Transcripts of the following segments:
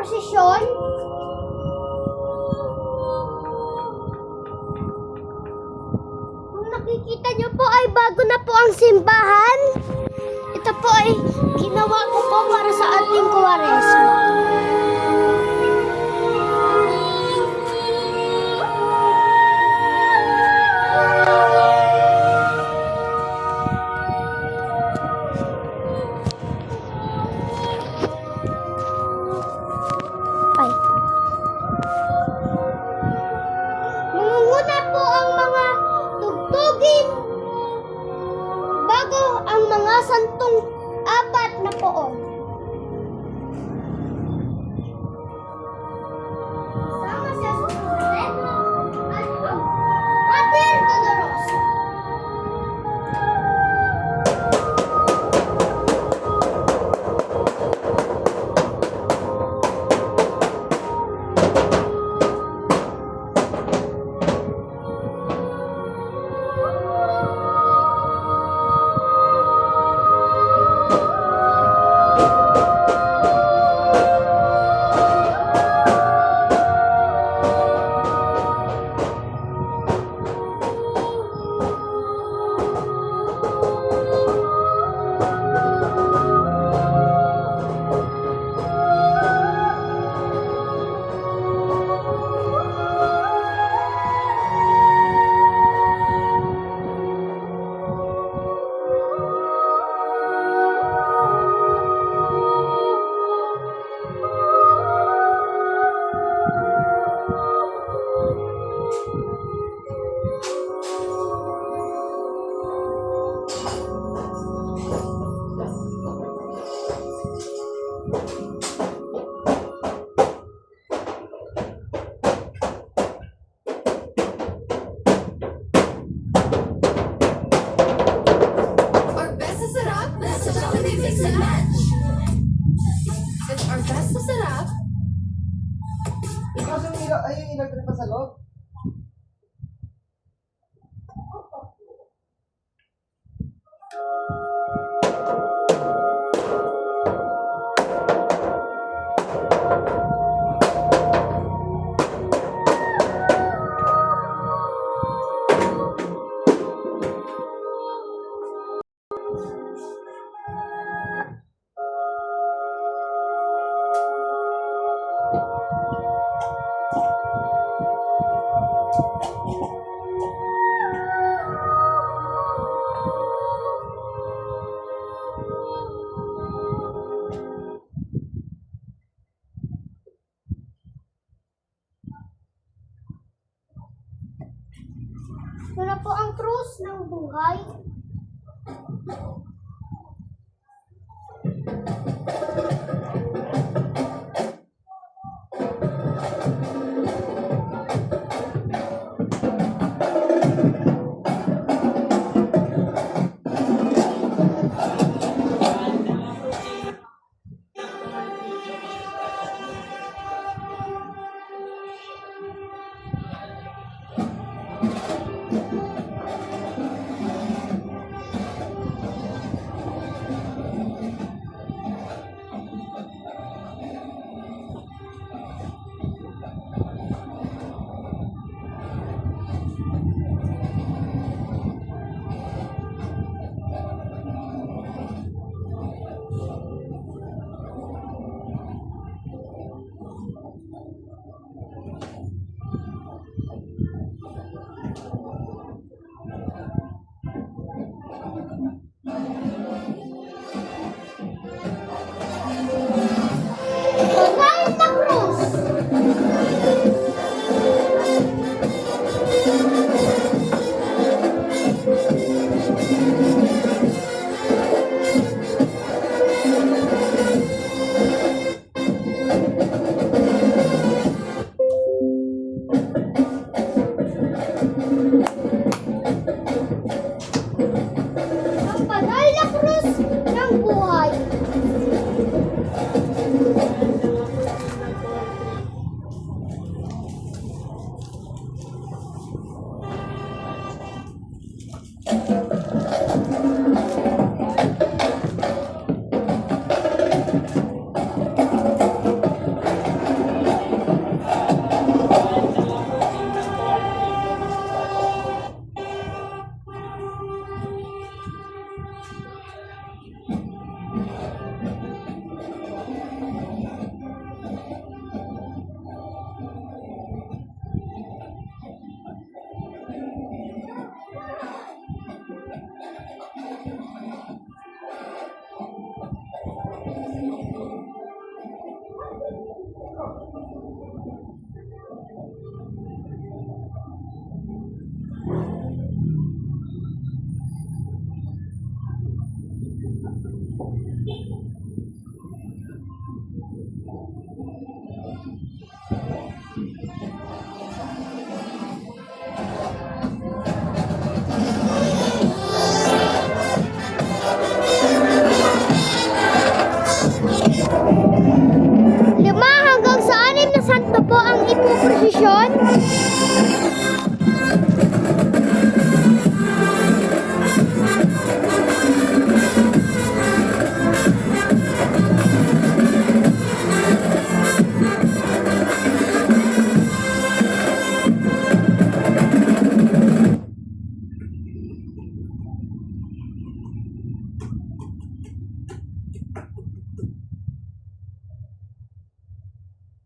prosesyon. Kung nakikita nyo po ay bago na po ang simbahan. Ito po ay ginawa ko po para sa ating Kwaresma. Mangunguna po ang mga tugtugin bago ang mga santong apat na poon. Sama siya sa Supremo at ang Pater Doloroso. It's our best na sarap. Ikaw yung ilaw, ay yung ilaw ko na pa sa loob. Ito na po ang krus ng buhay.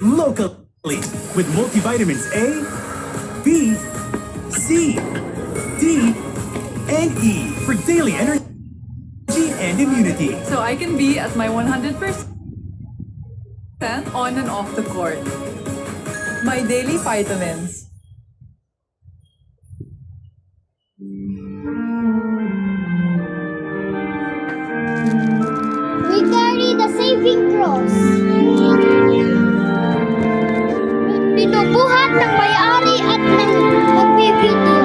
locally with multivitamins A, B, C, D, and E for daily energy and immunity. So I can be at my 100% on and off the court. My daily vitamins. We carry the saving cross. Binubuhat ng may-ari at ng nagbibideo.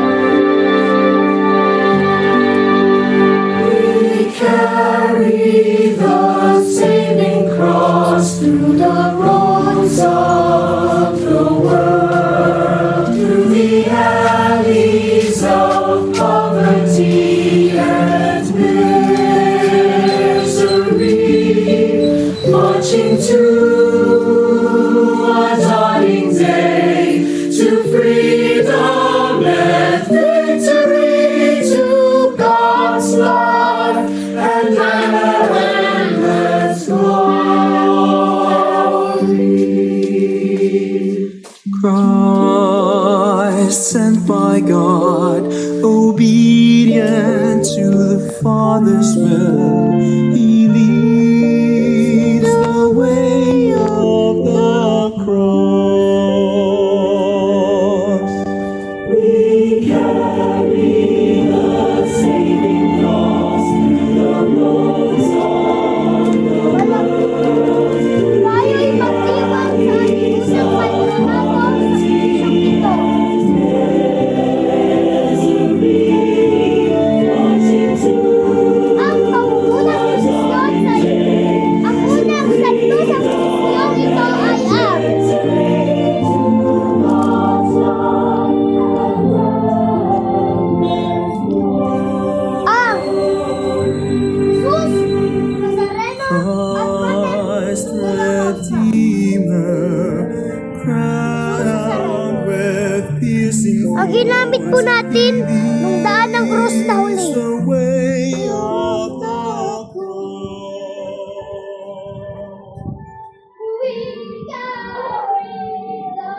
Carry the saving cross through the roads of the world, through the alleys of poverty and misery, marching to a dawning day, to freedom and victory, to God's love and endless glory. Christ sent by God, obedient to the Father's will, He leads the way of the cross. We carry the saving cross through the roads of the world. Tayo'y magdiwang sa ating unang pagnanakaw sa isang ito. Ang pangunang misyon ang unang santo sa misyong ito ay ang Jesus Nazareno at Christ Redeemer, crowned with piercing ang ginamit po natin nung daan ng krus na huli. the way of the cross. We carry the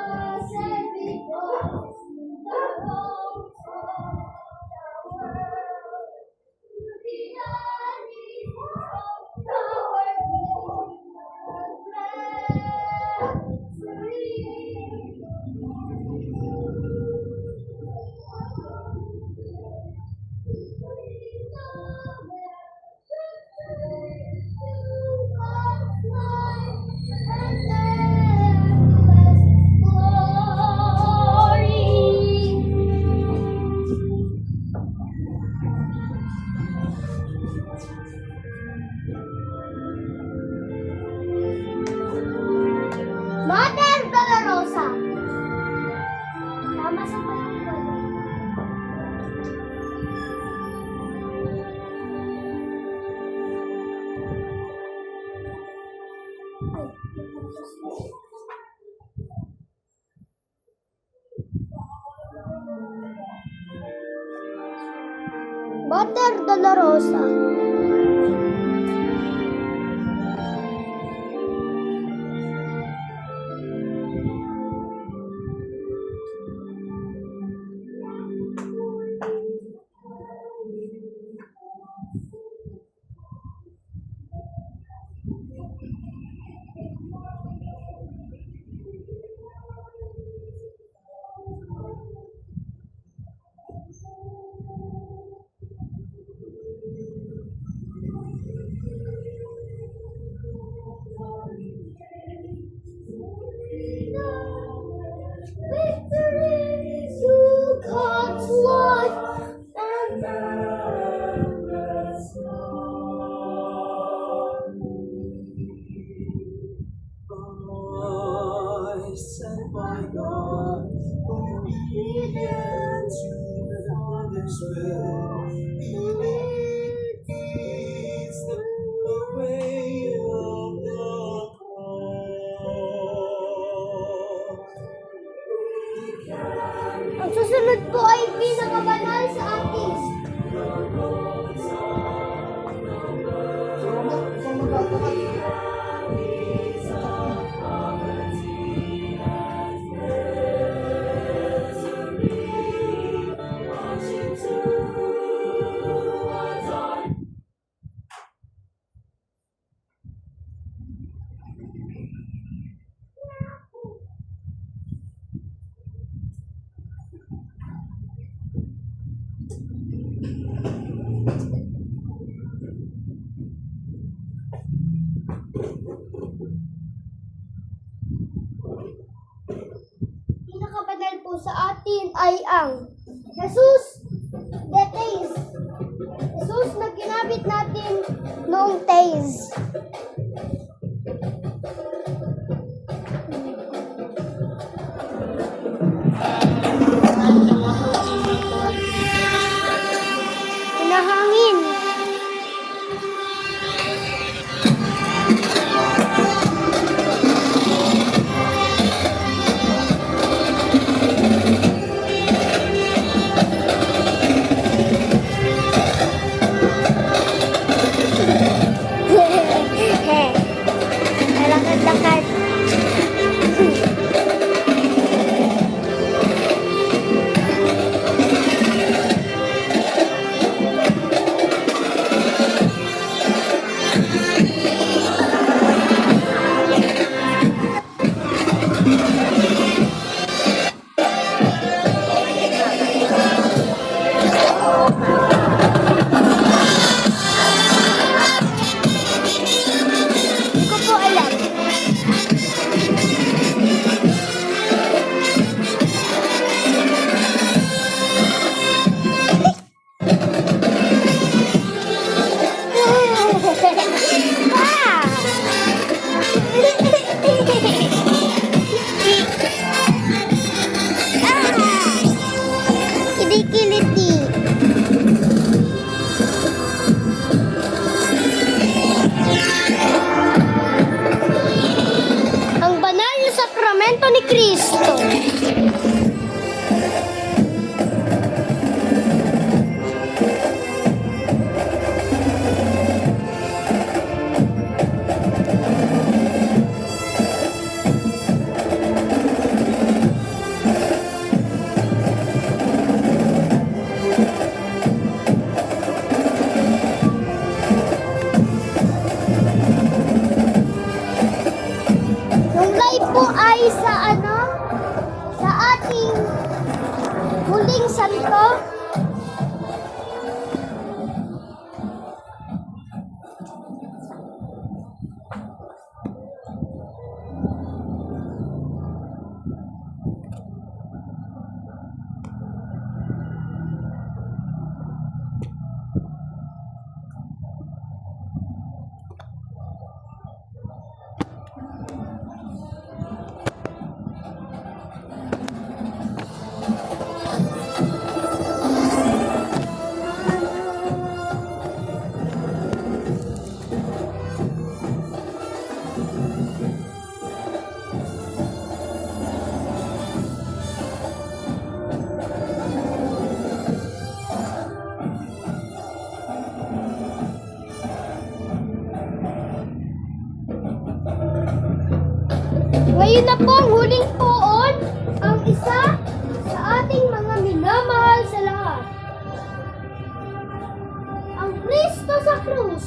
saving cross through the roads of the world, through the alleys of poverty and Mother Dolorosa. Tama sa pangalan. Mother Dolorosa. natin ay ang Jesus de Teis. Jesus na ginamit natin noong Teis. Hinahangin. Lakad-lakad. Hindi ko po alam. Kilikiliti. Ang banal na sakramento ni Kristo. Yung live po ay sa sa ating huling santo. Ngayon na po ang huling poon, ang isa sa ating mga minamahal sa lahat. Ang Kristo sa krus.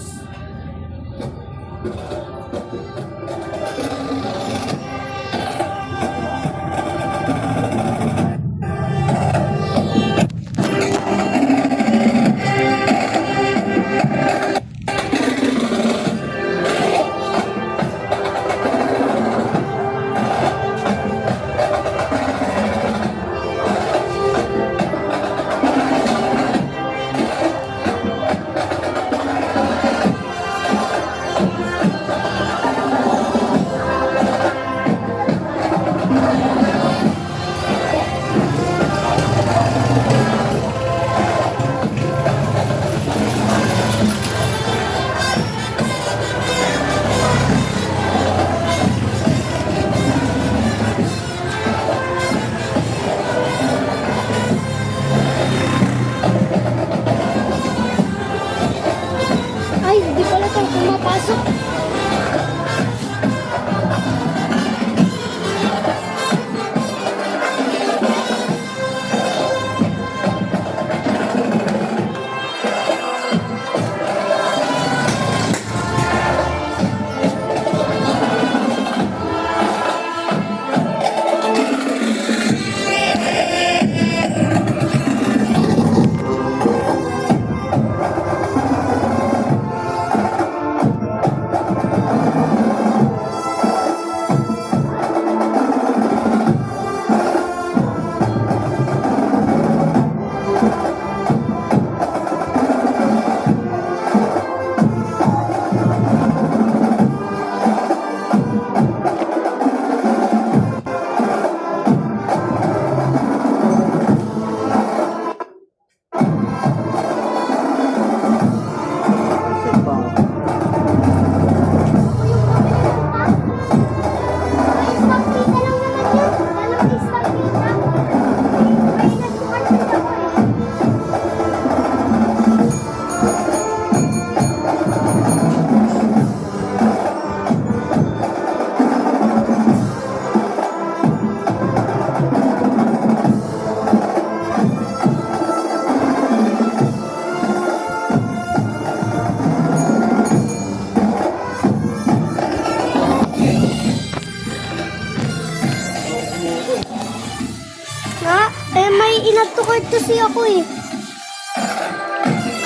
pinagtukoy-tusi ako eh.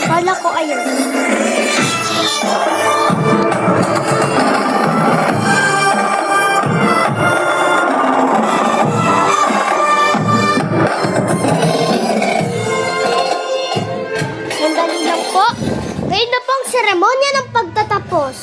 Akala ko ayun. Sandali lang po. Ngayon na po ang seremonya ng pagtatapos.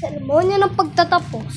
Seremonya ng pagtatapos.